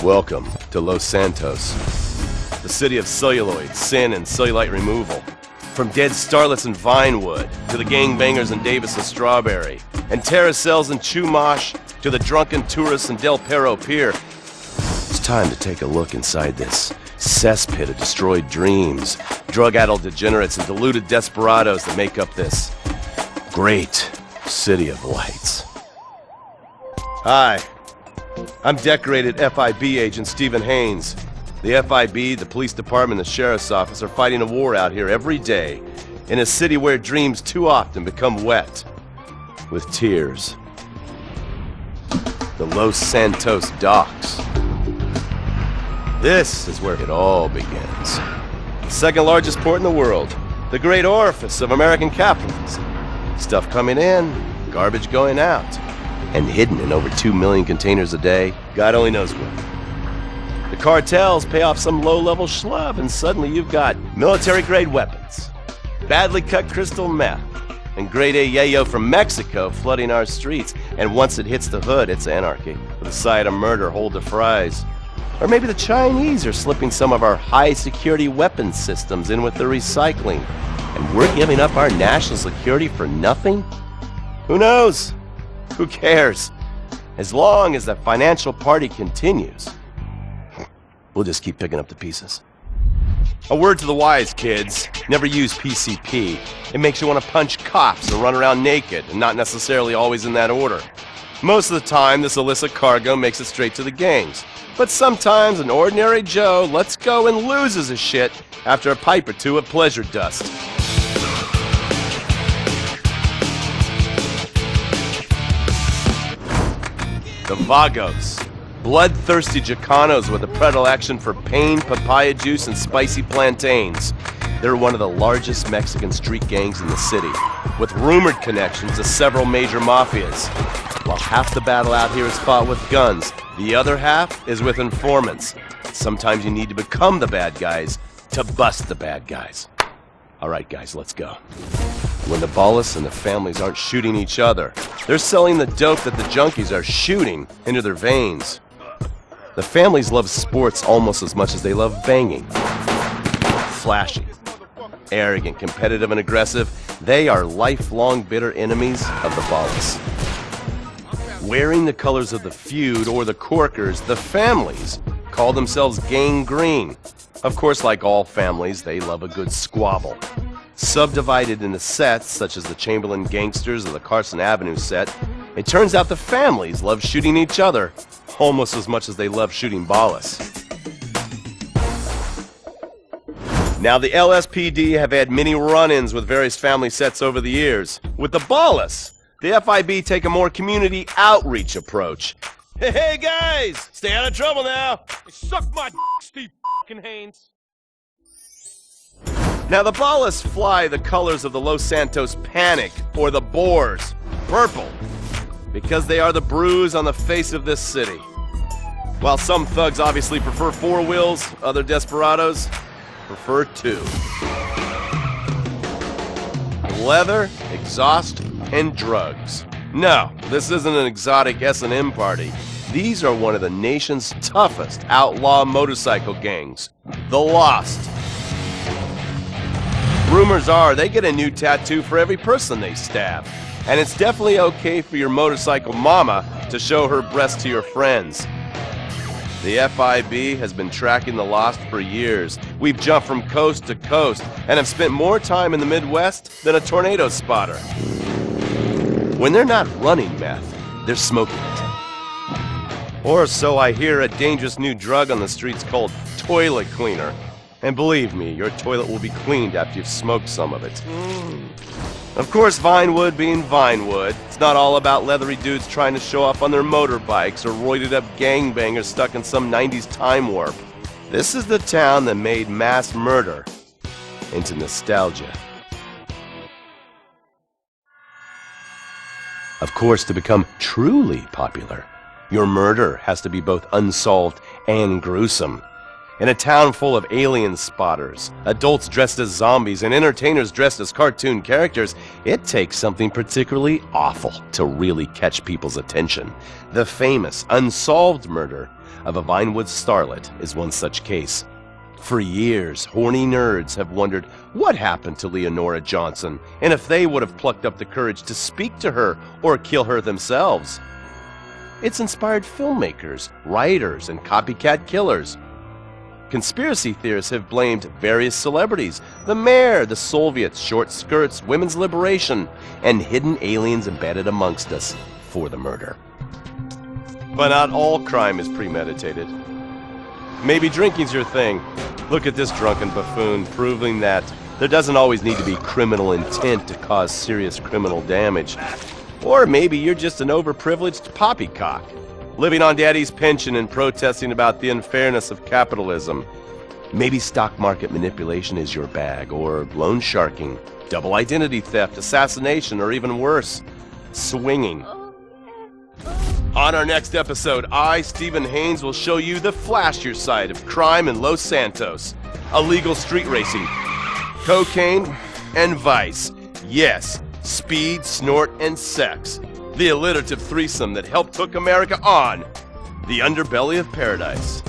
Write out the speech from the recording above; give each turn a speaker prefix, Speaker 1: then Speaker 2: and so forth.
Speaker 1: Welcome to Los Santos, the city of celluloid, sin, and cellulite removal. From dead starlets in Vinewood, to the gangbangers in Davis and Strawberry, and terracels in Chumash, to the drunken tourists in Del Perro Pier. It's time to take a look inside this cesspit of destroyed dreams, drug-addled degenerates, and deluded desperados that make up this great city of lights. Hi. I'm decorated FIB agent Stephen Haynes. The FIB, the police department, and the sheriff's office are fighting a war out here every day in a city where dreams too often become wet with tears. The Los Santos docks. This is where it all begins. The second largest port in the world, the great orifice of American capitalism. Stuff coming in, garbage going out. And hidden in over 2 million containers a day, God only knows where. The cartels pay off some low-level schlub, and suddenly you've got military-grade weapons, badly cut crystal meth, and grade A yayo from Mexico flooding our streets. And once it hits the hood, it's anarchy, with a side of murder hold the fries. Or maybe the Chinese are slipping some of our high-security weapons systems in with the recycling, and we're giving up our national security for nothing? Who knows? Who cares? As long as the financial party continues, we'll just keep picking up the pieces. A word to the wise, kids. Never use PCP. It makes you want to punch cops and run around naked, and not necessarily always in that order. Most of the time, this illicit cargo makes it straight to the gangs. But sometimes an ordinary Joe lets go and loses his shit after a pipe or two of pleasure dust. The Vagos, bloodthirsty Chicanos with a predilection for pain, papaya juice, and spicy plantains. They're one of the largest Mexican street gangs in the city, with rumored connections to several major mafias. While half the battle out here is fought with guns, the other half is with informants. Sometimes you need to become the bad guys to bust the bad guys. All right, guys, let's go. When the ballas and the families aren't shooting each other, they're selling the dope that the junkies are shooting into their veins. The families love sports almost as much as they love banging. Flashy, arrogant, competitive, and aggressive, they are lifelong bitter enemies of the ballas. Wearing the colors of the feud or the corkers, the families call themselves Gang Green. Of course, like all families, they love a good squabble. Subdivided into sets, such as the Chamberlain Gangsters or the Carson Avenue set, it turns out the families love shooting each other almost as much as they love shooting ballas. Now, the LSPD have had many run-ins with various family sets over the years. With the ballas, the FIB take a more community outreach approach. Hey guys, stay out of trouble now.
Speaker 2: Suck my Steve Haynes.
Speaker 1: Now the ballas fly the colors of the Los Santos Panic, or the Boers, purple, because they are the bruise on the face of this city. While some thugs obviously prefer 4 wheels, other desperados prefer 2. Leather, exhaust, and drugs. No, this isn't an exotic S&M party. These are one of the nation's toughest outlaw motorcycle gangs, the Lost. Rumors are they get a new tattoo for every person they stab. And it's definitely okay for your motorcycle mama to show her breasts to your friends. The FIB has been tracking the Lost for years. We've jumped from coast to coast and have spent more time in the Midwest than a tornado spotter. When they're not running meth, they're smoking it. Or so I hear, a dangerous new drug on the streets called toilet cleaner. And believe me, your toilet will be cleaned after you've smoked some of it. Of course, Vinewood being Vinewood, it's not all about leathery dudes trying to show off on their motorbikes or roided up gangbangers stuck in some 90s time warp. This is the town that made mass murder into nostalgia. Of course, to become truly popular, your murder has to be both unsolved and gruesome. In a town full of alien spotters, adults dressed as zombies, and entertainers dressed as cartoon characters, it takes something particularly awful to really catch people's attention. The famous, unsolved murder of a Vinewood starlet is one such case. For years, horny nerds have wondered what happened to Leonora Johnson, and if they would have plucked up the courage to speak to her or kill her themselves. It's inspired filmmakers, writers, and copycat killers. Conspiracy theorists have blamed various celebrities, the mayor, the Soviets, short skirts, women's liberation, and hidden aliens embedded amongst us for the murder. But not all crime is premeditated. Maybe drinking's your thing. Look at this drunken buffoon, proving that there doesn't always need to be criminal intent to cause serious criminal damage. Or maybe you're just an overprivileged poppycock, living on daddy's pension and protesting about the unfairness of capitalism. Maybe stock market manipulation is your bag, or loan sharking, double identity theft, assassination, or even worse, swinging. On our next episode, I, Stephen Haynes, will show you the flashier side of crime in Los Santos, illegal street racing, cocaine, and vice. Yes, speed, snort, and sex. The alliterative threesome that helped hook America on the underbelly of paradise.